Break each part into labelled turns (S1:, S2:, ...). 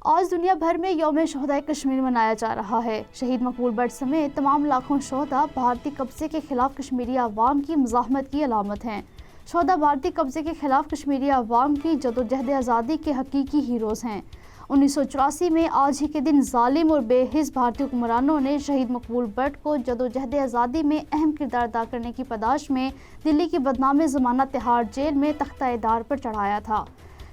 S1: آج دنیا بھر میں یوم شہدائے کشمیر منایا جا رہا ہے۔ شہید مقبول بٹ سمیت تمام لاکھوں شہدا بھارتی قبضے کے خلاف کشمیری عوام کی مزاحمت کی علامت ہیں۔ شہدا بھارتی قبضے کے خلاف کشمیری عوام کی جدوجہد آزادی کے حقیقی ہیروز ہیں۔ 1984 میں آج ہی کے دن ظالم اور بے حس بھارتی حکمرانوں نے شہید مقبول بٹ کو جدوجہد آزادی میں اہم کردار ادا کرنے کی پاداش میں دلی کی بدنام زمانہ تہاڑ جیل میں تختہ دار پر چڑھایا تھا۔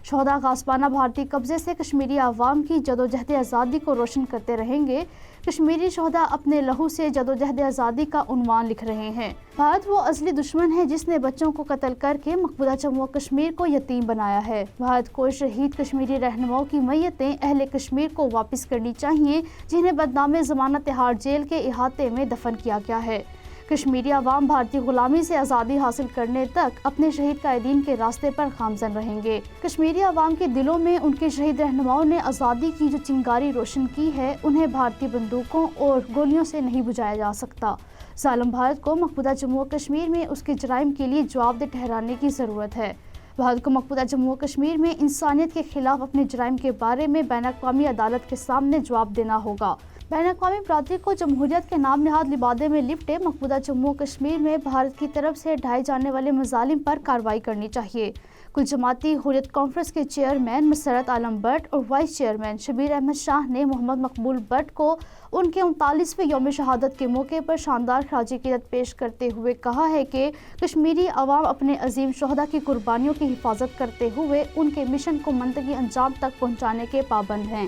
S1: شہدا غاصبانہ بھارتی قبضے سے کشمیری عوام کی جدوجہد آزادی کو روشن کرتے رہیں گے۔ کشمیری شہدا اپنے لہو سے جدوجہد آزادی کا عنوان لکھ رہے ہیں۔ بھارت وہ ازلی دشمن ہے جس نے بچوں کو قتل کر کے مقبوضہ جموں و کشمیر کو یتیم بنایا ہے۔ بھارت کو شہید کشمیری رہنماؤں کی میتیں اہل کشمیر کو واپس کرنی چاہیے جنہیں بدنام زمانہ تہاڑ جیل کے احاطے میں دفن کیا گیا ہے۔ کشمیری عوام بھارتی غلامی سے آزادی حاصل کرنے تک اپنے شہید قائدین کے راستے پر گامزن رہیں گے۔ کشمیری عوام کے دلوں میں ان کے شہید رہنماؤں نے آزادی کی جو چنگاری روشن کی ہے انہیں بھارتی بندوقوں اور گولیوں سے نہیں بجھایا جا سکتا۔ ظالم بھارت کو مقبوضہ جموں و کشمیر میں اس کے جرائم کے لیے جواب دہ ٹھہرانے کی ضرورت ہے۔ بھارت کو مقبوضہ جموں و کشمیر میں انسانیت کے خلاف اپنے جرائم کے بارے میں بین الاقوامی عدالت کے سامنے جواب دینا ہوگا۔ بین الاقوامی برادری کو جمہوریت کے نام نہاد لبادے میں لپٹے مقبوضہ جموں و کشمیر میں بھارت کی طرف سے ڈھائے جانے والے مظالم پر کارروائی کرنی چاہیے۔ کل جماعتی حریت کانفرنس کے چیئرمین مسرت عالم بٹ اور وائس چیئرمین شبیر احمد شاہ نے محمد مقبول بٹ کو ان کے 39ویں یوم شہادت کے موقع پر شاندار خراج عقیدت پیش کرتے ہوئے کہا ہے کہ کشمیری عوام اپنے عظیم شہدا کی قربانیوں کی حفاظت کرتے ہوئے ان کے مشن کو منطقی انجام تک پہنچانے کے پابند ہیں۔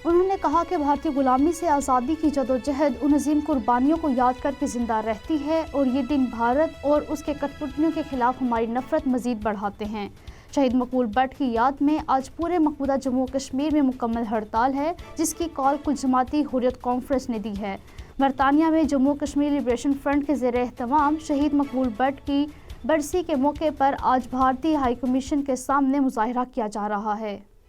S1: انہوں نے کہا کہ بھارتی غلامی سے آزادی کی جدوجہد ان عظیم قربانیوں کو یاد کر کے زندہ رہتی ہے اور یہ دن بھارت اور اس کے کٹ پتلیوں کے خلاف ہماری نفرت مزید بڑھاتے ہیں۔ شہید مقبول بٹ کی یاد میں آج پورے مقبوضہ جموں و کشمیر میں مکمل ہڑتال ہے جس کی کال کل جماعتی حریت کانفرنس نے دی ہے۔ برطانیہ میں جموں و کشمیر لبریشن فرنٹ کے زیر اہتمام شہید مقبول بٹ کی برسی کے موقع پر آج بھارتی ہائی کمیشن کے سامنے مظاہرہ کیا جا رہا ہے۔